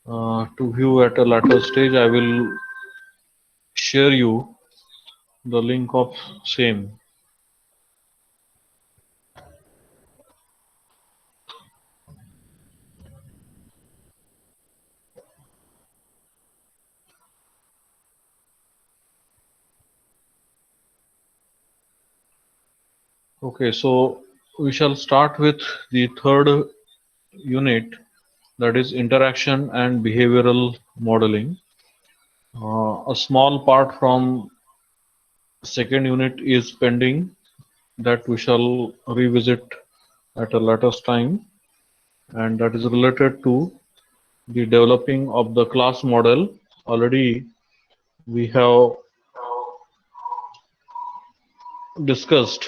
To view at a later stage, I will share you the link of same. Okay, so we shall start with the third unit, that is interaction and behavioral modeling. A small part from second unit is pending that we shall revisit at a later time, and that is related to the developing of the class model. Already we have discussed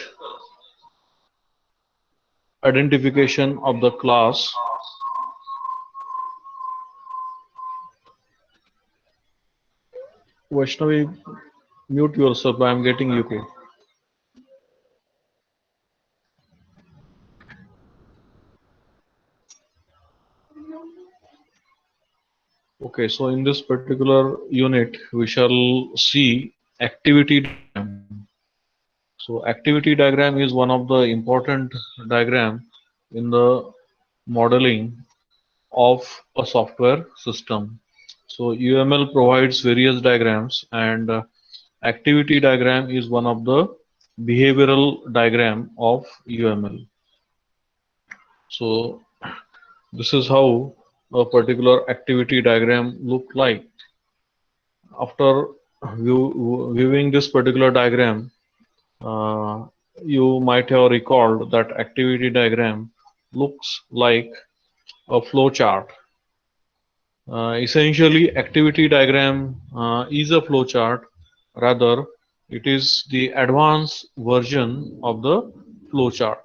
identification of the class. Vaishnavi, mute yourself. I am getting echo. Okay, so in this particular unit, we shall see activity diagram. So activity diagram is one of the important diagram in the modeling of a software system. So UML provides various diagrams, and activity diagram is one of the behavioral diagram of UML. So this is how a particular activity diagram look like. After viewing this particular diagram, uh, you might have recalled that activity diagram looks like a flow chart. Essentially, activity diagram is a flow chart. Rather, it is the advanced version of the flow chart.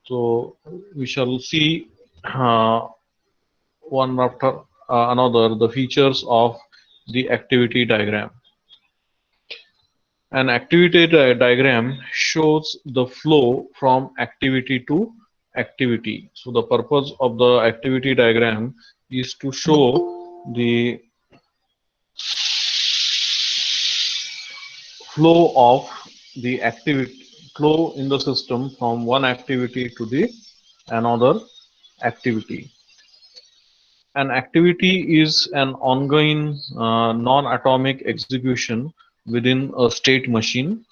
So we shall see one after another the features of the activity diagram. An activity diagram shows the flow from activity to activity. So the purpose of the activity diagram is to show the flow of the activity, flow in the system from one activity to the another activity. An activity is an ongoing non-atomic execution within a state machine.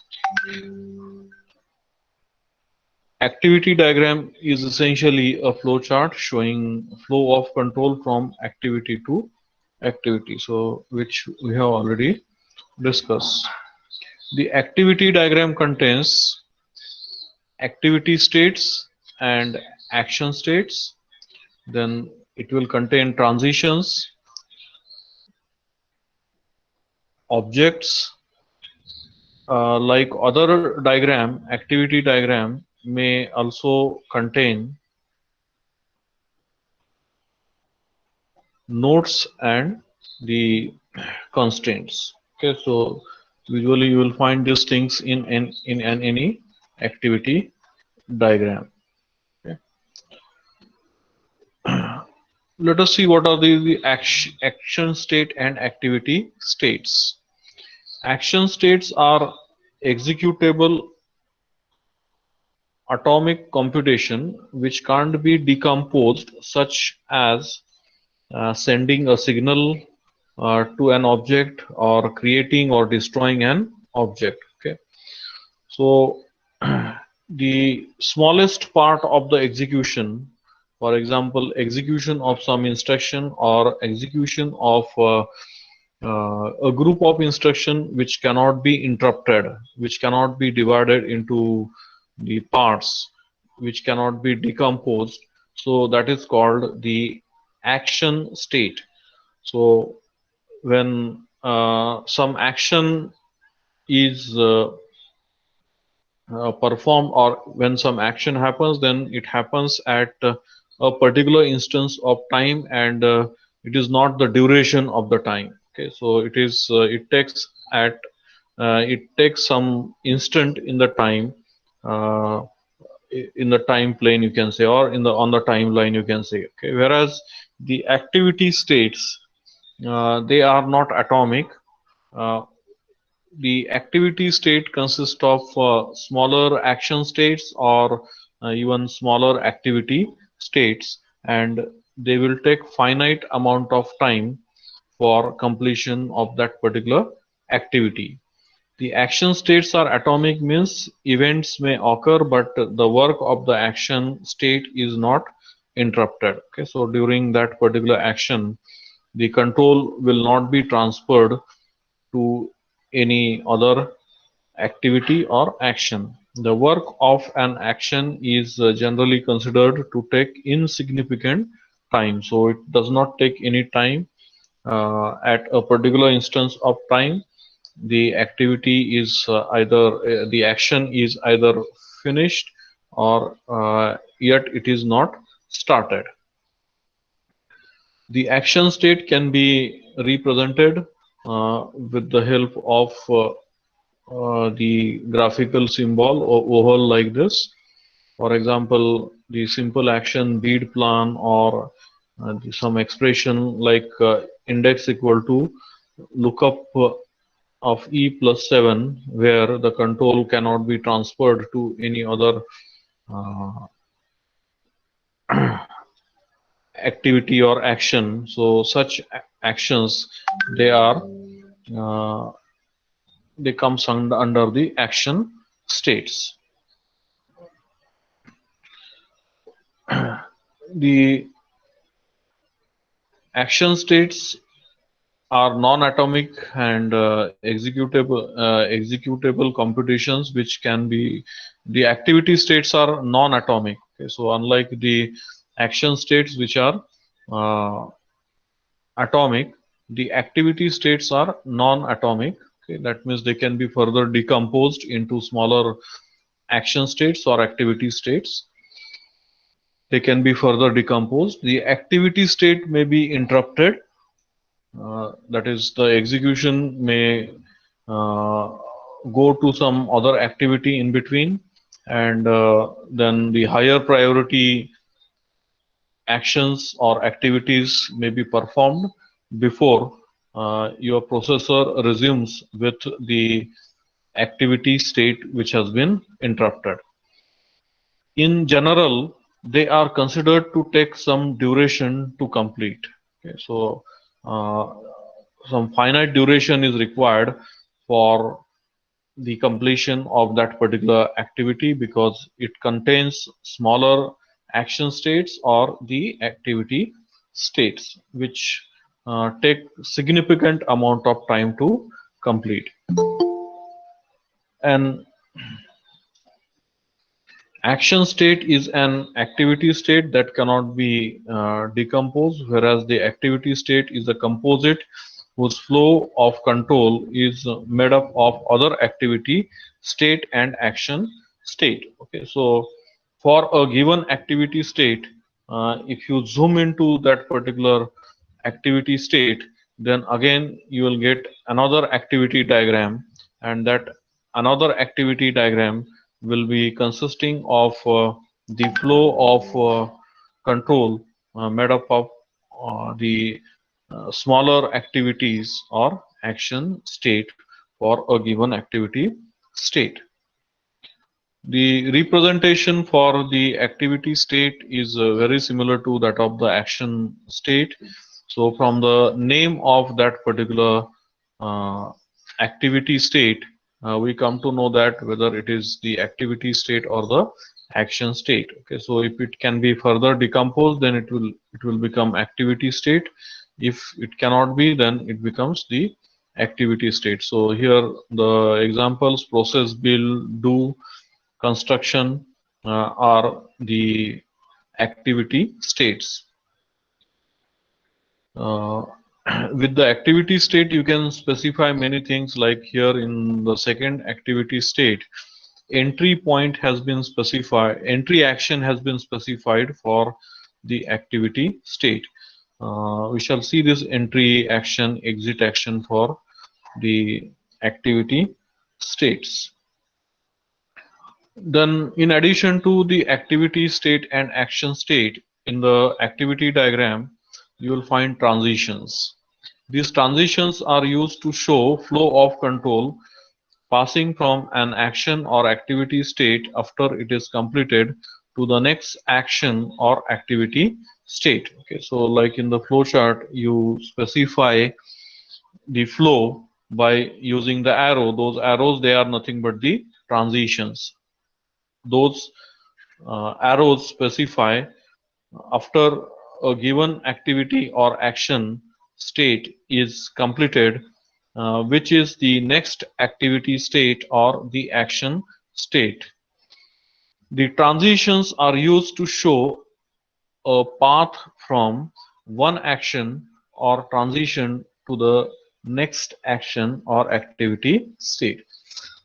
Activity diagram is essentially a flow chart showing flow of control from activity to activity, so which we have already discussed. The activity diagram contains activity states and action states. Then it will contain transitions, objects. Like other diagram, activity diagram may also contain nodes and the constraints. Okay, so usually you will find these things in any activity diagram. Okay. Let us see what are the action state and activity states. Action states are executable atomic computation which can't be decomposed, such as sending a signal to an object or creating or destroying an object. Okay, so the smallest part of the execution, for example, execution of some instruction or execution of a group of instruction which cannot be interrupted, which cannot be divided into the parts, which cannot be decomposed. So that is called the action state. So when some action is performed, or when some action happens, then it happens at a particular instance of time, and it is not the duration of the time. Okay, so it takes some instant in the time uh, in the time plane, you can say, or in the on the timeline, you can say. Okay, whereas the activity states, they are not atomic. uh, the activity state consists of smaller action states, or even smaller activity states, and they will take finite amount of time for completion of that particular activity. The action states are atomic, means events may occur, but the work of the action state is not interrupted. Okay, so during that particular action, the control will not be transferred to any other activity or action. The work of an action is generally considered to take insignificant time. So it does not take any time at a particular instance of time. The activity is the action is either finished, or yet it is not started. The action state can be represented with the help of the graphical symbol or oval like this. For example, the simple action bead plan, or some expression like index equal to lookup of E plus 7, where the control cannot be transferred to any other uh, activity or action. So such actions, they are uh, they comes under the action states. The action states are non-atomic and executable computations, which can be, the activity states are non-atomic. Okay, so unlike the action states, which are uh, atomic, the activity states are non-atomic. Okay, that means they can be further decomposed into smaller action states or activity states. They can be further decomposed. The activity state may be interrupted, that is, the execution may uh, go to some other activity in between, and then the higher priority actions or activities may be performed before your processor resumes with the activity state which has been interrupted. In general, they are considered to take some duration to complete. Okay, so uh, some finite duration is required for the completion of that particular activity, because it contains smaller action states or the activity states, which take significant amount of time to complete. And action state is an activity state that cannot be decomposed, whereas the activity state is a composite whose flow of control is made up of other activity state and action state. Okay, so for a given activity state, if you zoom into that particular activity state, then again you will get another activity diagram, and that another activity diagram will be consisting of the flow of control made up of the smaller activities or action state for a given activity state. The representation for the activity state is very similar to that of the action state. So from the name of that particular uh, activity state, we come to know that whether it is the activity state or the action state. Okay, so if it can be further decomposed, then it will become activity state. If it cannot be, then it becomes the activity state. So here the examples: process, build, do, construction are the activity states. Uh, with the activity state, you can specify many things, like here in the second activity state, entry point has been specified, entry action has been specified for the activity state. We shall see this entry action, exit action for the activity states. Then, in addition to the activity state and action state, in the activity diagram, you will find transitions. These transitions are used to show flow of control passing from an action or activity state after it is completed to the next action or activity state. Okay, so like in the flow chart, you specify the flow by using the arrow. Those arrows, they are nothing but the transitions. Those arrows specify after a given activity or action state is completed, which is the next activity state or the action state. The transitions are used to show a path from one action or transition to the next action or activity state.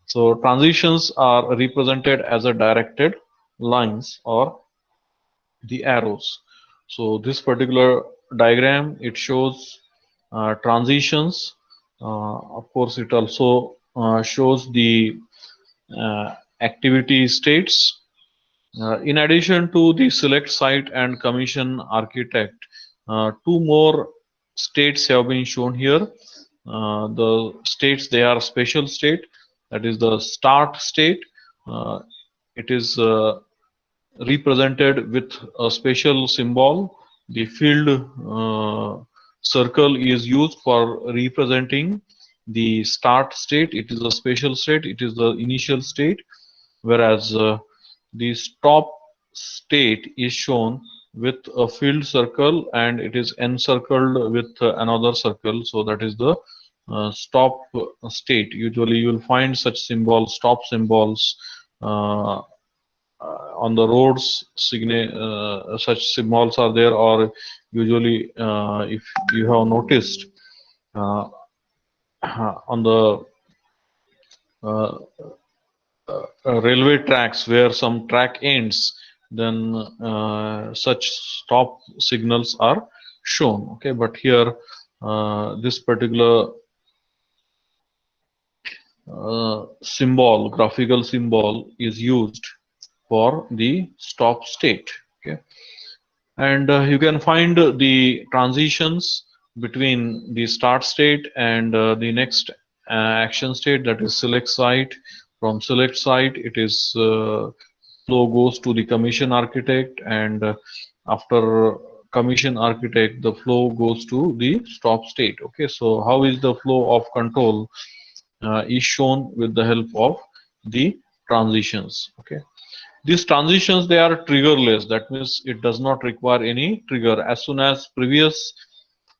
So transitions are represented as a directed lines or the arrows. So this particular diagram, it shows transitions. Of course, it also shows the activity states. In addition to the select site and commission architect, two more states have been shown here. The states, they are special state, that is the start state. It is represented with a special symbol. The filled circle is used for representing the start state. It is a special state, it is the initial state, whereas the stop state is shown with a filled circle and it is encircled with another circle. So that is the stop state. Usually you will find such symbols, stop symbols, on the roads. Such symbols are there, or usually if you have noticed uh, on the uh, railway tracks where some track ends, then such stop signals are shown. Okay, but here this particular symbol, graphical symbol, is used for the stop state. Okay, and you can find the transitions between the start state and the next action state, that is select site. From select site, it is flow goes to the commission architect, and after commission architect, the flow goes to the stop state. Okay, so how is the flow of control is shown with the help of the transitions. Okay, these transitions, they are triggerless. That means it does not require any trigger. As soon as previous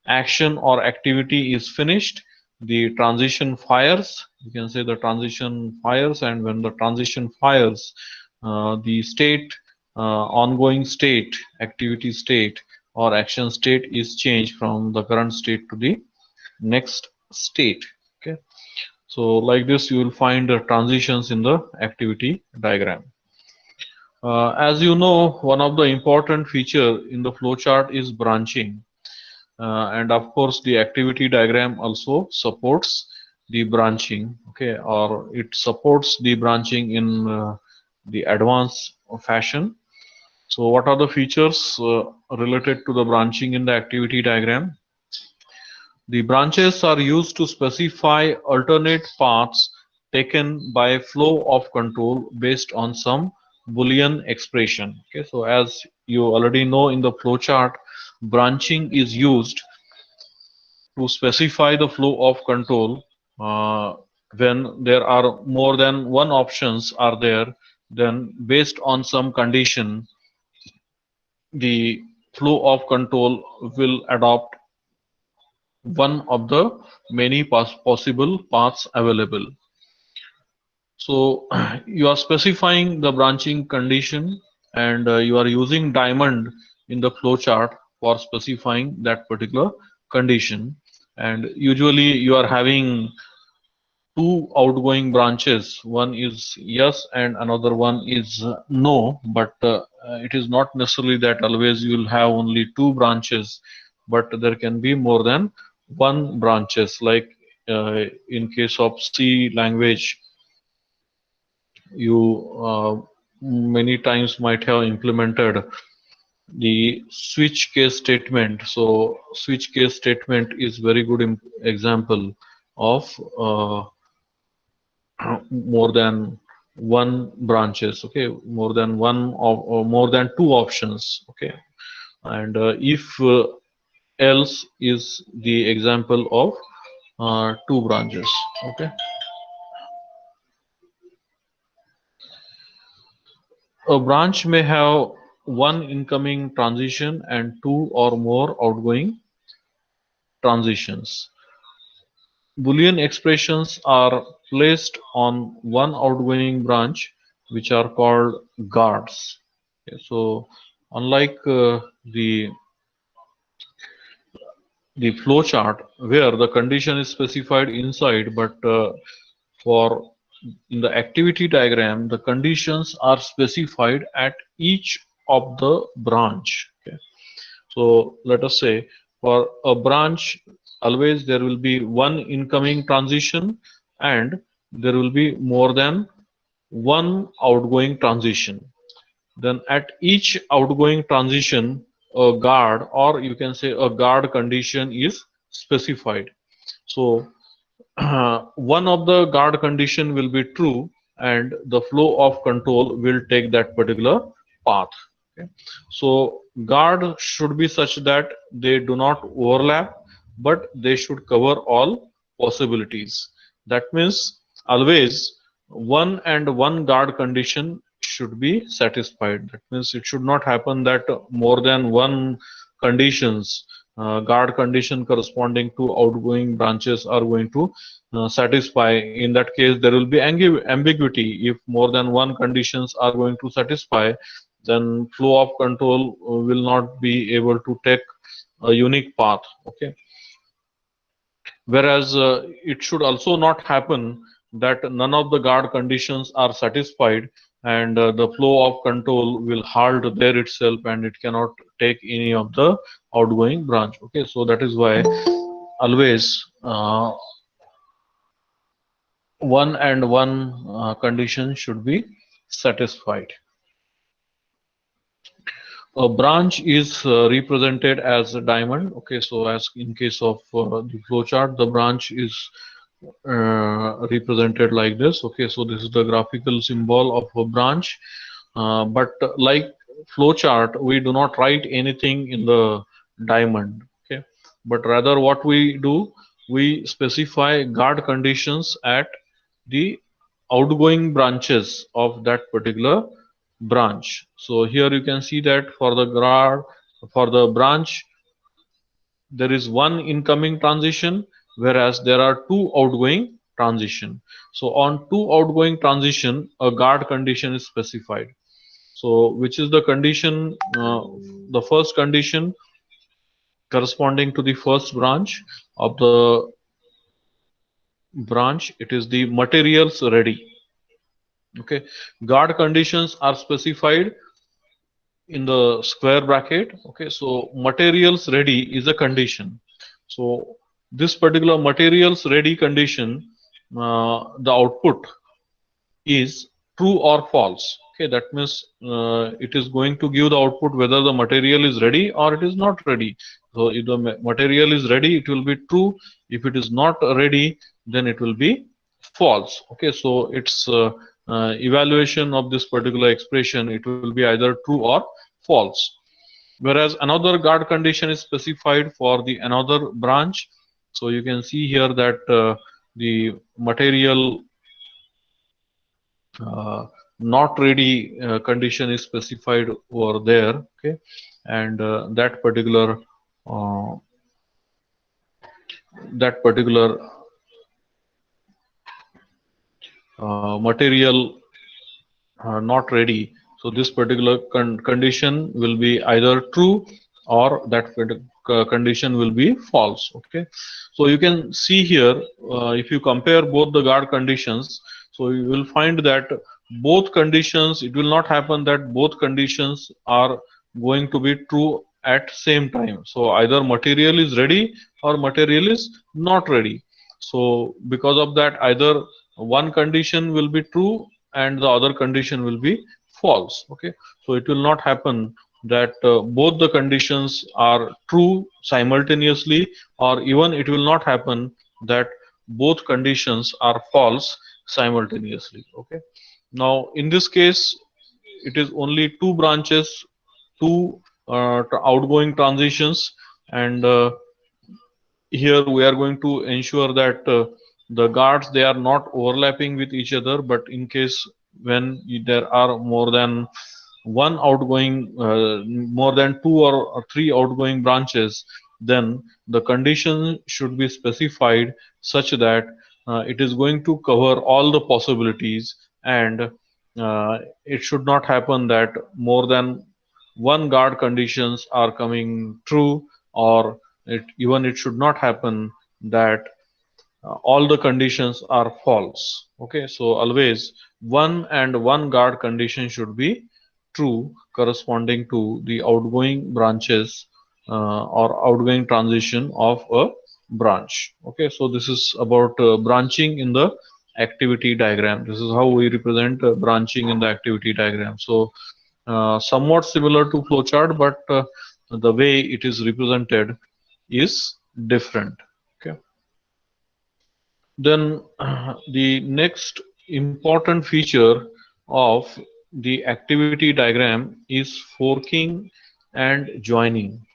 action or activity is finished, the transition fires. You can say the transition fires, and when the transition fires, the state, ongoing state, activity state, or action state is changed from the current state to the next state. Okay, so like this, you will find the transitions in the activity diagram. As you know, one of the important feature in the flowchart is branching. And of course, the activity diagram also supports the branching. Okay, or it supports the branching in the advanced fashion. So what are the features related to the branching in the activity diagram? The branches are used to specify alternate paths taken by flow of control based on some Boolean expression. Okay, so as you already know, in the flowchart, branching is used to specify the flow of control. When there are more than one options are there, then based on some condition, the flow of control will adopt one of the many possible paths available. So you are specifying the branching condition, and you are using diamond in the flowchart for specifying that particular condition. And usually you are having two outgoing branches. One is yes and another one is no, but it is not necessarily that always you will have only two branches, but there can be more than one branches. Like in case of C language, you many times might have implemented the switch case statement. So switch case statement is very good example of more than one branches. Okay, more than one or more than two options. Okay, and if else is the example of two branches. Okay, a branch may have one incoming transition and two or more outgoing transitions. Boolean expressions are placed on one outgoing branch, which are called guards. Okay, so unlike the flow chart where the condition is specified inside, but for in the activity diagram, the conditions are specified at each of the branch. Okay. So let us say for a branch, always there will be one incoming transition and there will be more than one outgoing transition. Then at each outgoing transition, a guard or you can say a guard condition is specified. So one of the guard condition will be true and the flow of control will take that particular path. Okay. So guard should be such that they do not overlap, but they should cover all possibilities. That means always one and one guard condition should be satisfied. That means it should not happen that more than one conditions guard condition corresponding to outgoing branches are going to satisfy. In that case there will be ambiguity. If more than one conditions are going to satisfy, then flow of control will not be able to take a unique path. Okay, whereas it should also not happen that none of the guard conditions are satisfied and the flow of control will halt there itself and it cannot take any of the outgoing branch. Okay, so that is why always one and one condition should be satisfied. A branch is represented as a diamond. Okay, so as in case of the flowchart, the branch is represented like this. Okay, so this is the graphical symbol of a branch. But like flowchart, we do not write anything in the diamond. Okay, but rather what we do, we specify guard conditions at the outgoing branches of that particular branch. So here you can see that for the guard, for the branch, there is one incoming transition, whereas there are two outgoing transition. So on two outgoing transition, a guard condition is specified. So which is the condition? The first condition corresponding to the first branch of the branch, it is the materials ready. Okay, guard conditions are specified in the square bracket. Okay, so materials ready is a condition. So this particular materials ready condition, the output is true or false. Okay, that means it is going to give the output whether the material is ready or it is not ready. So if the material is ready, it will be true. If it is not ready, then it will be false. Okay, so its evaluation of this particular expression, it will be either true or false. Whereas another guard condition is specified for the another branch. So you can see here that the material uh, not ready condition is specified over there. Okay, and uh, that particular material not ready. So this particular condition will be either true or that condition will be false. Okay, so you can see here if you compare both the guard conditions, so you will find that both conditions, it will not happen that both conditions are going to be true at same time. So either material is ready or material is not ready. So because of that, either one condition will be true and the other condition will be false. Okay, so it will not happen that both the conditions are true simultaneously, or even it will not happen that both conditions are false simultaneously. Okay, now in this case it is only two branches, two outgoing transitions, and here we are going to ensure that the guards, they are not overlapping with each other, but in case when there are more than one outgoing, more than two or three outgoing branches, then the condition should be specified such that it is going to cover all the possibilities, and it should not happen that more than one guard conditions are coming true, or it should not happen that all the conditions are false. Okay, so always one and one guard condition should be true corresponding to the outgoing branches or outgoing transition of a branch. Okay, so this is about branching in the activity diagram. This is how we represent branching in the activity diagram. So somewhat similar to flowchart, but the way it is represented is different. Okay. Then the next important feature of the activity diagram is forking and joining.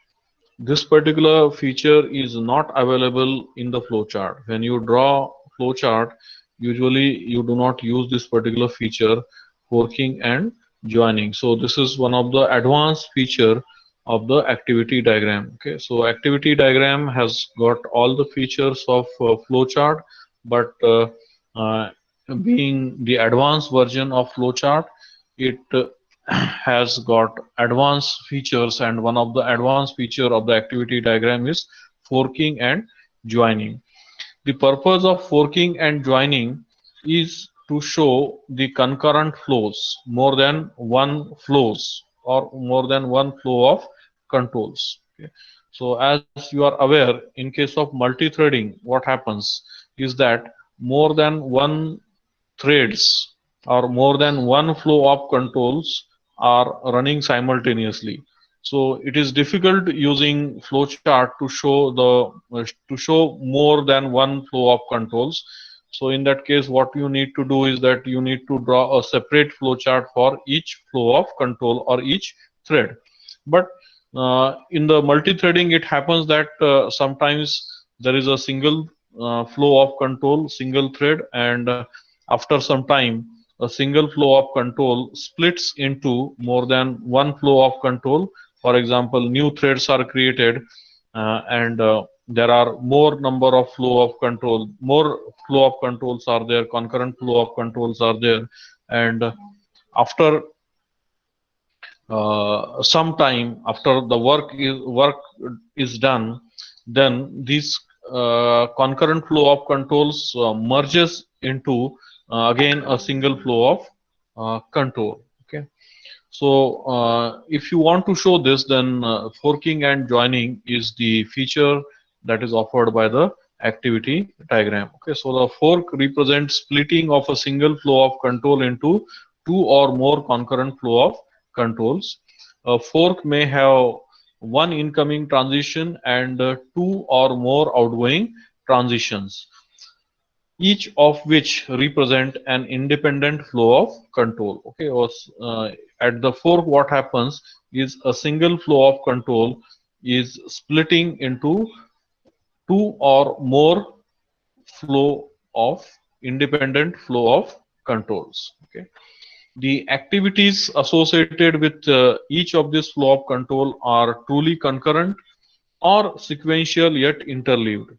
This particular feature is not available in the flowchart. When you draw flowchart, usually you do not use this particular feature, forking and joining. So this is one of the advanced feature of the activity diagram. Okay, so activity diagram has got all the features of flowchart, but being the advanced version of flowchart, it has got advanced features, and one of the advanced feature of the activity diagram is forking and joining. The purpose of forking and joining is to show the concurrent flows, more than one flows or more than one flow of controls. Okay. So as you are aware, in case of multi-threading, what happens is that more than one threads or more than one flow of controls are running simultaneously. So it is difficult using flowchart to show more than one flow of controls. So in that case, what you need to do is that you need to draw a separate flowchart for each flow of control or each thread. But in the multi-threading, it happens that sometimes there is a single flow of control, single thread, and after some time, a single flow of control splits into more than one flow of control. For example, new threads are created, and there are more number of flow of control, more flow of controls are there, concurrent flow of controls are there, and after some time, after the work is done, then this concurrent flow of controls merges into again a single flow of control. Okay, so if you want to show this, then forking and joining is the feature that is offered by the activity diagram. Okay, so the fork represents splitting of a single flow of control into two or more concurrent flow of controls. A fork may have one incoming transition and two or more outgoing transitions, each of which represent an independent flow of control. Okay, at the fork, what happens is a single flow of control is splitting into two or more flow of independent flow of controls. Okay, the activities associated with each of this flow of control are truly concurrent or sequential yet interleaved,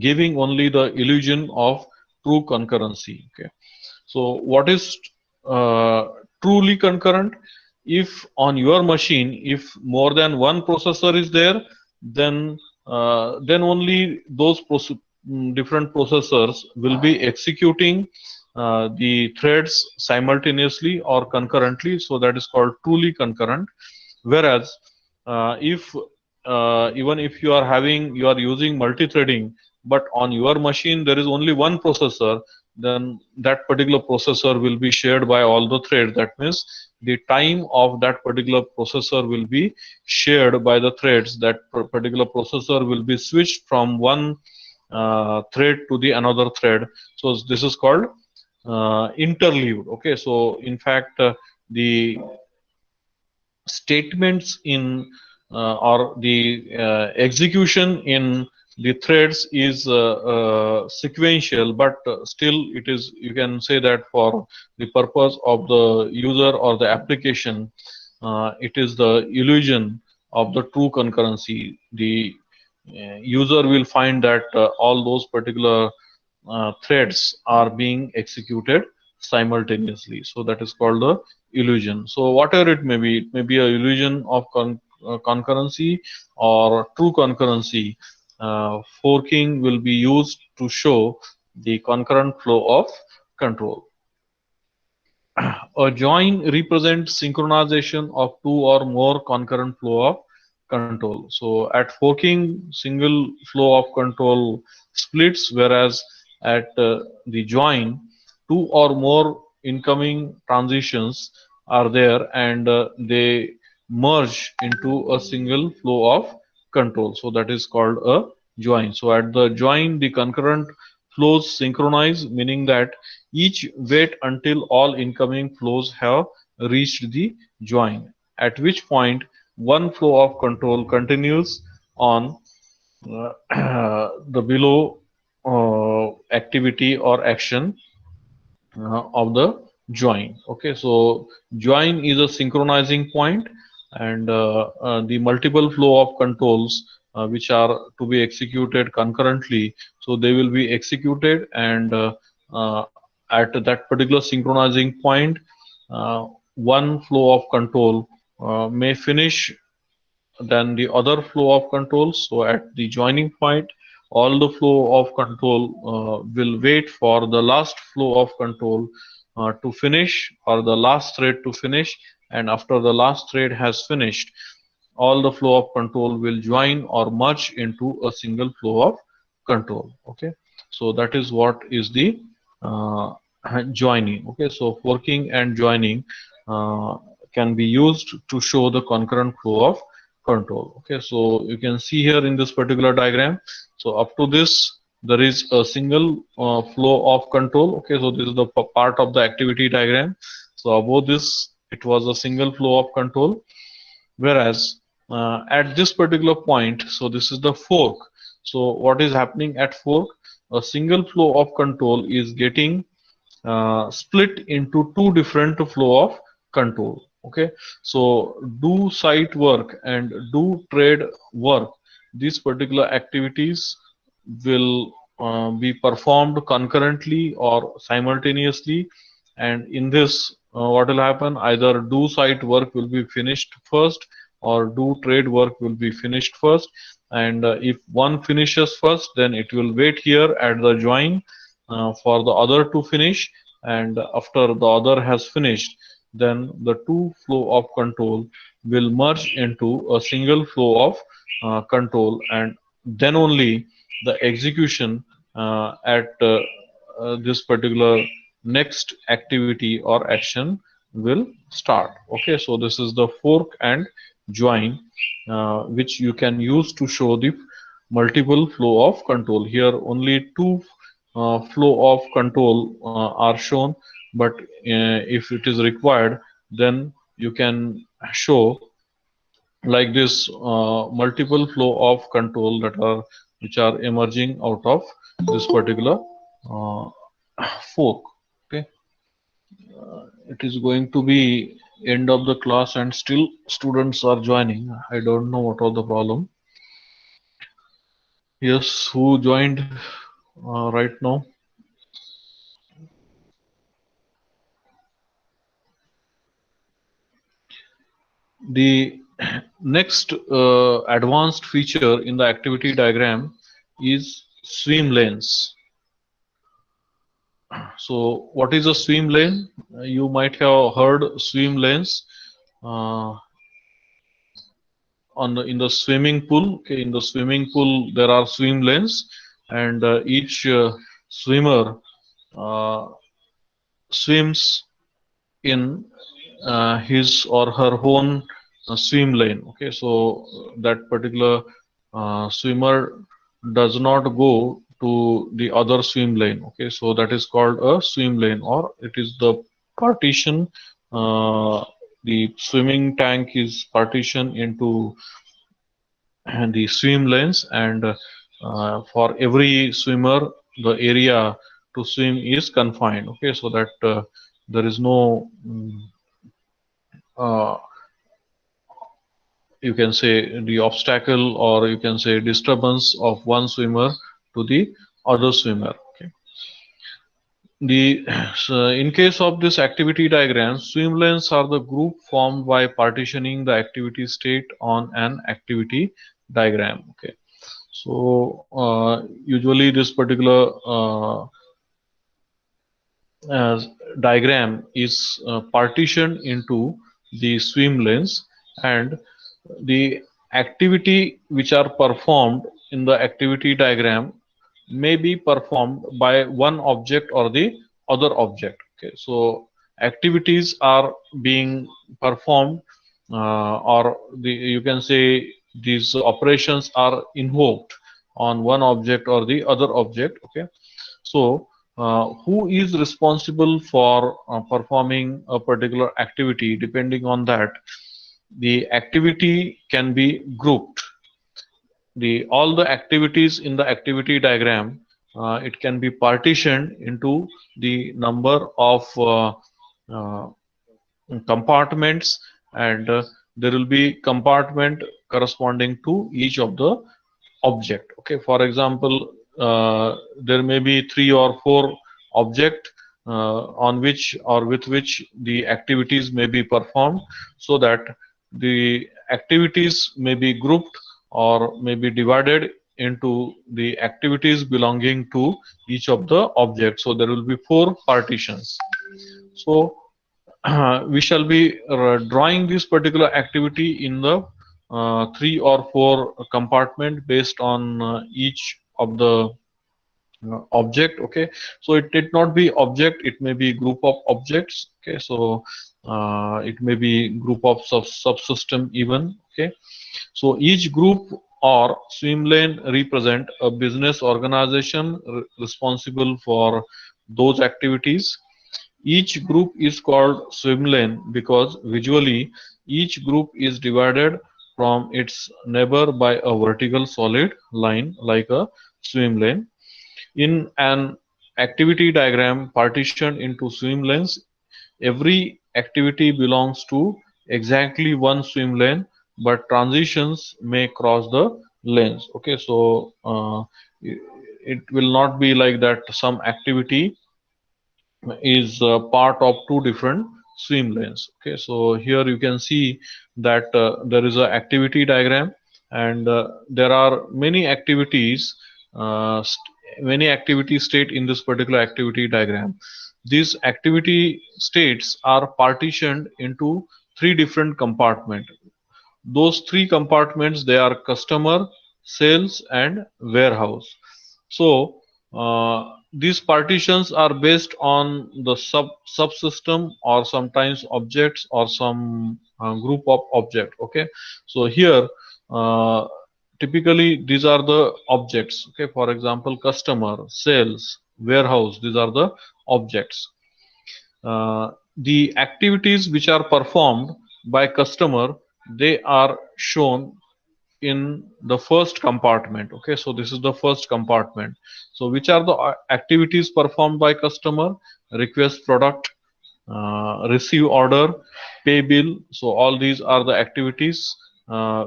giving only the illusion of true concurrency. Okay, so what is uh, truly concurrent? If on your machine, if more than one processor is there, then only those different processors will be executing the threads simultaneously or concurrently. So that is called truly concurrent. Whereas if even if you are using multi-threading, but on your machine there is only one processor, then that particular processor will be shared by all the threads. That means the time of that particular processor will be shared by the threads. That particular processor will be switched from one thread to the another thread. So this is called interleaved. Okay, so in fact, the statements in or the execution in the threads is sequential, but still it is, you can say that for the purpose of the user or the application, it is the illusion of the true concurrency. The user will find that all those particular threads are being executed simultaneously. So that is called the illusion. So whatever it may be a illusion of concurrency or true concurrency. Forking will be used to show the concurrent flow of control. A join represents synchronization of two or more concurrent flow of control. So at forking, single flow of control splits, whereas at the join, two or more incoming transitions are there, and they merge into a single flow of control. So that is called a join. So at the join, the concurrent flows synchronize, meaning that each wait until all incoming flows have reached the join, at which point one flow of control continues on the below activity or action of the join. Okay, so join is a synchronizing point, and the multiple flow of controls which are to be executed concurrently, so they will be executed, and at that particular synchronizing point, uh, one flow of control may finish than the other flow of controls. So at the joining point, all the flow of control will wait for the last flow of control to finish, or the last thread to finish, and after the last thread has finished, all the flow of control will join or merge into a single flow of control. Okay, so that is what is the uh, joining. Okay, so forking and joining can be used to show the concurrent flow of control. Okay, so you can see here in this particular diagram, so up to this there is a single flow of control. Okay, so this is the part of the activity diagram. So above this it was a single flow of control, whereas at this particular point, so this is the fork. So what is happening at fork? A single flow of control is getting split into two different flow of control. Okay, so do site work and do trade work, these particular activities will be performed concurrently or simultaneously, and in this what will happen, either do site work will be finished first or do trade work will be finished first, and if one finishes first, then it will wait here at the join for the other to finish, and after the other has finished, then the two flow of control will merge into a single flow of control, and then only the execution at this particular next activity or action will start. Okay, so this is the fork and join which you can use to show the multiple flow of control. Here only two flow of control are shown, but if it is required, then you can show like this multiple flow of control that are which are emerging out of this particular uh, fork. Okay, it is going to be end of the class and still students are joining. I don't know what was the problem. Yes, who joined right now? The next advanced feature in the activity diagram is swim lanes. So what is a swim lane? You might have heard swim lanes uh, in the swimming pool. Okay, in the swimming pool there are swim lanes, and each swimmer uh, swims in his or her own swim lane. Okay, so that particular swimmer does not go to the other swim lane. Okay, so that is called a swim lane, or it is the partition. The swimming tank is partitioned into the swim lanes, and for every swimmer, the area to swim is confined. Okay, so that there is no uh, you can say the obstacle, or you can say disturbance of one swimmer to the other swimmer. Okay. The so in case of this activity diagram, swim lanes are the group formed by partitioning the activity state on an activity diagram. Okay. So usually this particular as diagram is partitioned into the swim lanes, and the activity which are performed in the activity diagram may be performed by one object or the other object. Okay, so activities are being performed, or you can say these operations are invoked on one object or the other object. Okay, so who is responsible for performing a particular activity? Depending on that, the activity can be grouped. The all the activities in the activity diagram, it can be partitioned into the number of uh, compartments, and there will be compartment corresponding to each of the object. Okay, for example, there may be three or four object on which or with which the activities may be performed, so that the activities may be grouped or may be divided into the activities belonging to each of the objects. So there will be four partitions. So we shall be drawing this particular activity in the three or four compartment based on each of the object. Okay, so it did not be object, it may be group of objects. Okay, so it may be group of subsystem even. Okay, so each group or swim lane represent a business organization responsible for those activities. Each group is called swim lane because visually each group is divided from its neighbor by a vertical solid line like a swim lane. In an activity diagram partitioned into swim lanes, every activity belongs to exactly one swim lane, but transitions may cross the lanes. Okay, so it will not be like that some activity is part of two different swim lanes. Okay, so here you can see that there is a activity diagram, and there are many activity state in this particular activity diagram. These activity states are partitioned into three different compartments. Those three compartments, they are customer, sales, and warehouse. So these partitions are based on the subsystem, or sometimes objects, or some group of object. Okay, so here uh, typically these are the objects. Okay, for example, customer, sales, warehouse, these are the objects. The activities which are performed by customer, they are shown in the first compartment. Okay, so this is the first compartment. So which are the activities performed by customer? Request product, receive order, pay bill. So all these are the activities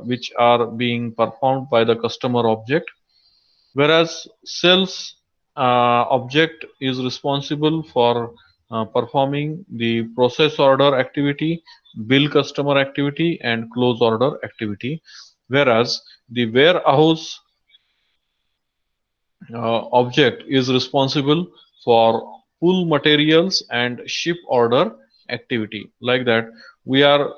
which are being performed by the customer object, whereas sales object is responsible for performing the process order activity, bill customer activity, and close order activity, whereas the warehouse object is responsible for pull materials and ship order activity. Like that, we are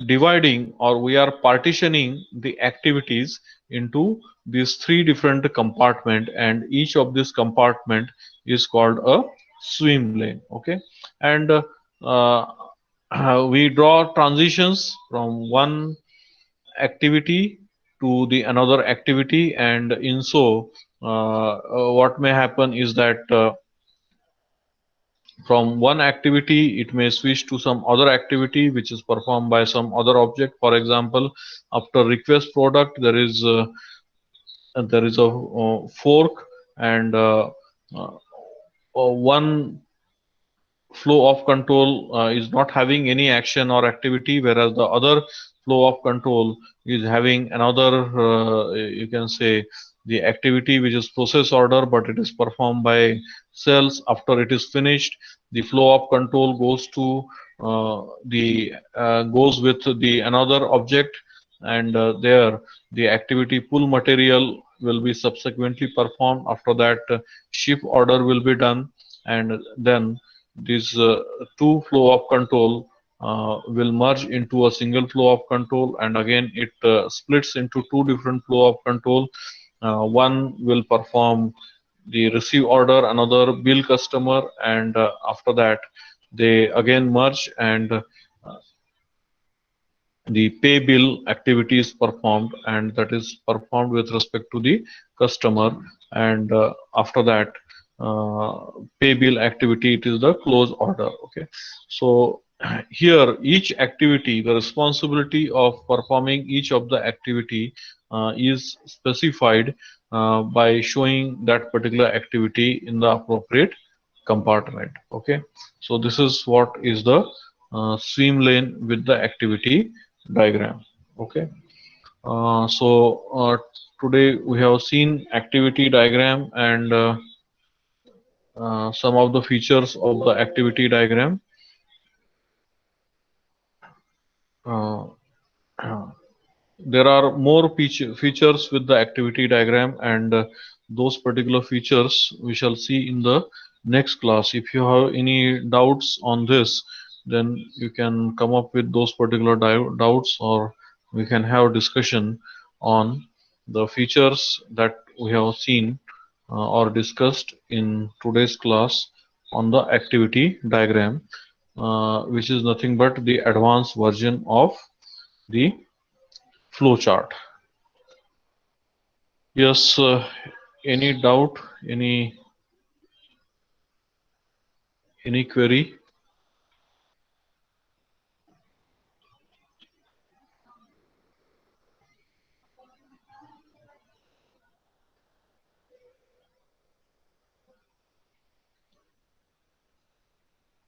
dividing, or we are partitioning the activities into these three different compartment, and each of this compartment is called a swim lane. Okay, and uh, we draw transitions from one activity to the another activity, and in so what may happen is that from one activity it may switch to some other activity which is performed by some other object. For example, after request product there is a fork, and uh, one flow of control is not having any action or activity, whereas the other flow of control is having another, you can say, the activity which is process order, but it is performed by cells. After it is finished, the flow of control goes to the goes with the another object, and there the activity pull material will be subsequently performed. After that, ship order will be done, and then these two flow of control will merge into a single flow of control, and again it splits into two different flow of control. One will perform the receive order, another bill customer, and after that they again merge, and the pay bill activity is performed, and that is performed with respect to the customer, and after that uh, pay bill activity, it is the close order. Okay, so here each activity, the responsibility of performing each of the activity is specified by showing that particular activity in the appropriate compartment. Okay, so this is what is the swim lane with the activity diagram. Okay, so today we have seen activity diagram, and some of the features of the activity diagram. Uh, there are more features with the activity diagram, and those particular features we shall see in the next class. If you have any doubts on this, then you can come up with those particular doubts, or we can have discussion on the features that we have seen or discussed in today's class on the activity diagram, which is nothing but the advanced version of the flowchart. Yes, any doubt, any query?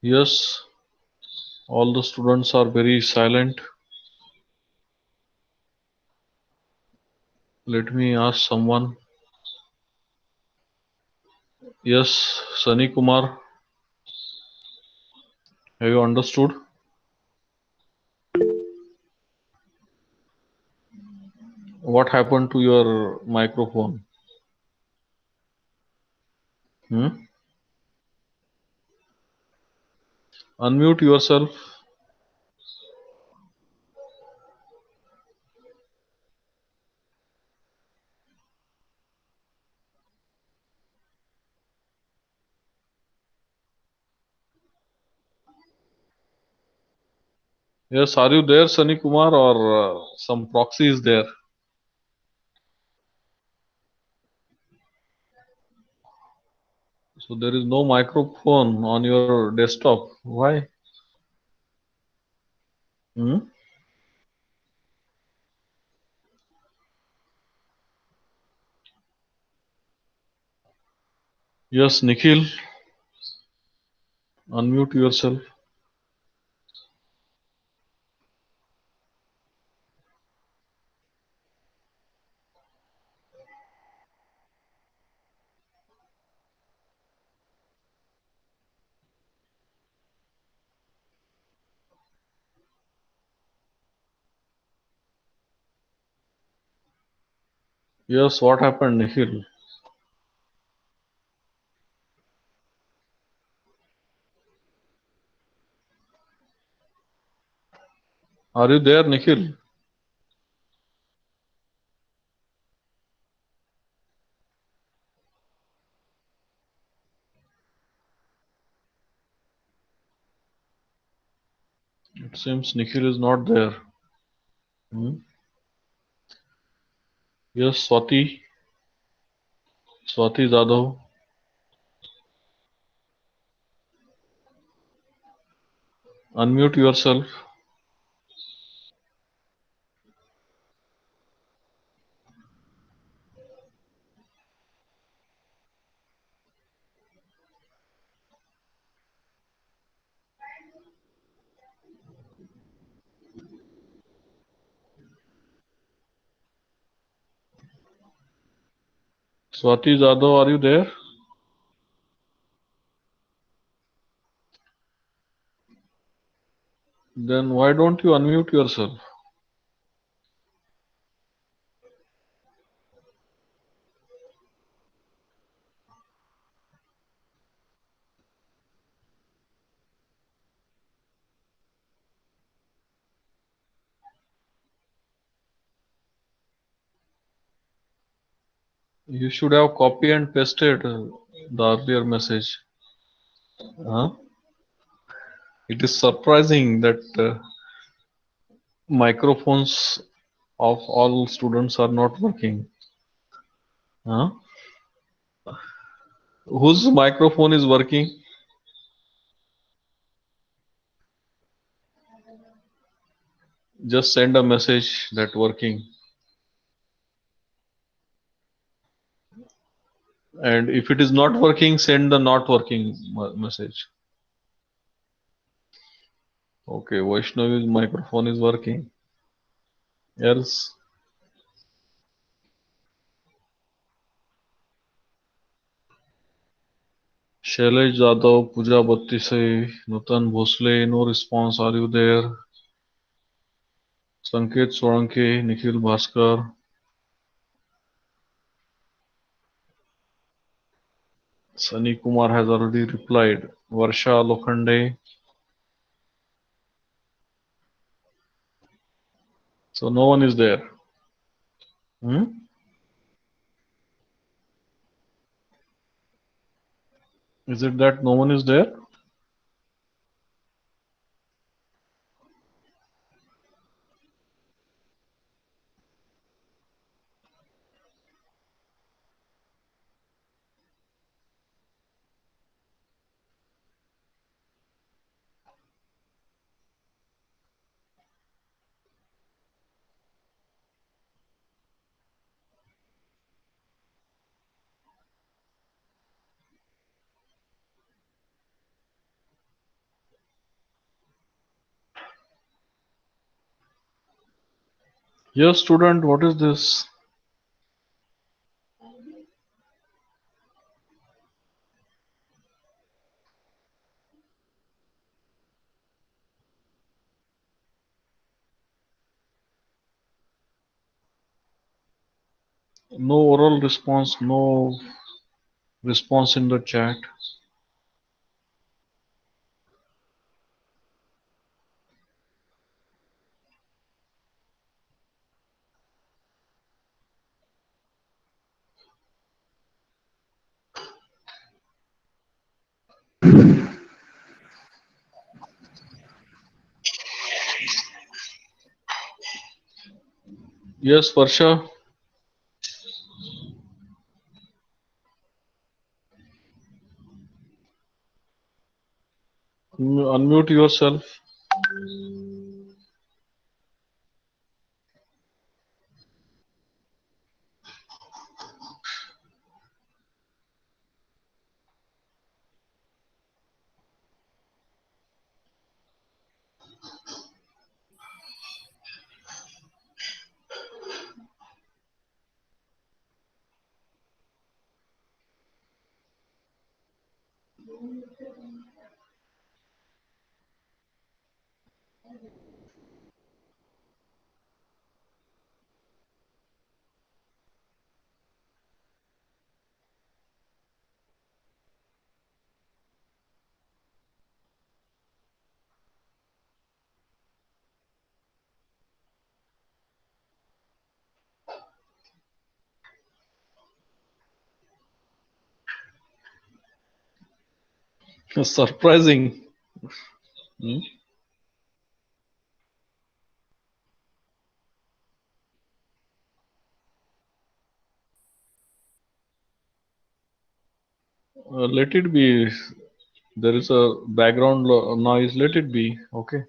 Yes, all the students are very silent. Let me ask someone. Yes, Sunny Kumar, have you understood? What happened to your microphone? Hmm? Unmute yourself. Yes, are you there, Sunny Kumar, or some proxy is there? So there is no microphone on your desktop. Why? Hmm? Yes, Nikhil, unmute yourself. Yes, what happened, Nikhil? Are you there, Nikhil? It seems Nikhil is not there. Hmm? Yes, Swati Jadhav, unmute yourself. Swati Jadhav, are you there? Then why don't you unmute yourself? You should have copy and pasted the earlier message. Huh? It is surprising that microphones of all students are not working. Huh? Whose microphone is working? Just send a message that working. And if it is not working, send the not working message. Okay, Vaishnavi's microphone is working. Else, Shailesh Jadhav, Pooja Battisai, Nutan Bhosle, no response. Are you there? Sanket Solanki, Nikhil Bhaskar, Sunny Kumar has already replied. Varsha Lokhande. So no one is there. Hmm? Is it that no one is there? Yes, student, what is this? No oral response, no response in the chat. Yes, Varsha, unmute yourself. Surprising. Hmm? Let it be. There is a background noise. Let it be. Okay.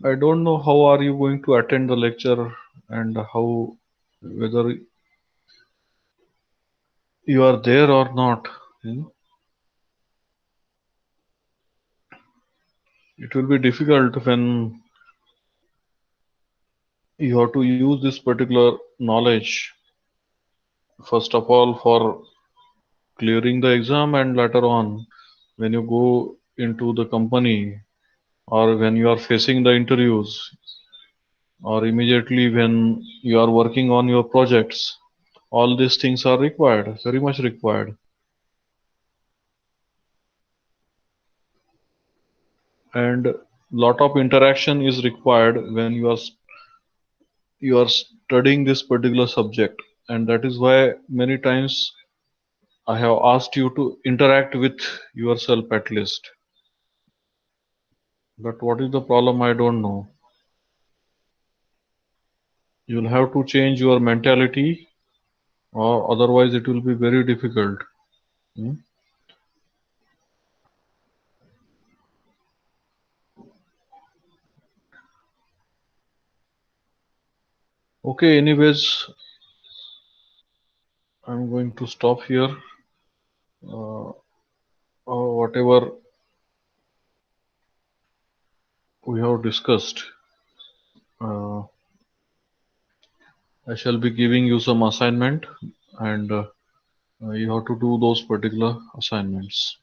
I don't know how are you going to attend the lecture and how whether you are there or not. Hmm. It will be difficult when you have to use this particular knowledge first of all for clearing the exam and later on when you go into the company or when you are facing the interviews or immediately when you are working on your projects, all these things are required, very much required. And lot of interaction is required when you are studying this particular subject, and that is why many times I have asked you to interact with yourself at least. But what is the problem? I don't know. You'll have to change your mentality, or otherwise it will be very difficult. Hmm? Okay, anyways, I'm going to stop here. Uh, Whatever we have discussed, uh, I shall be giving you some assignment, and you have to do those particular assignments.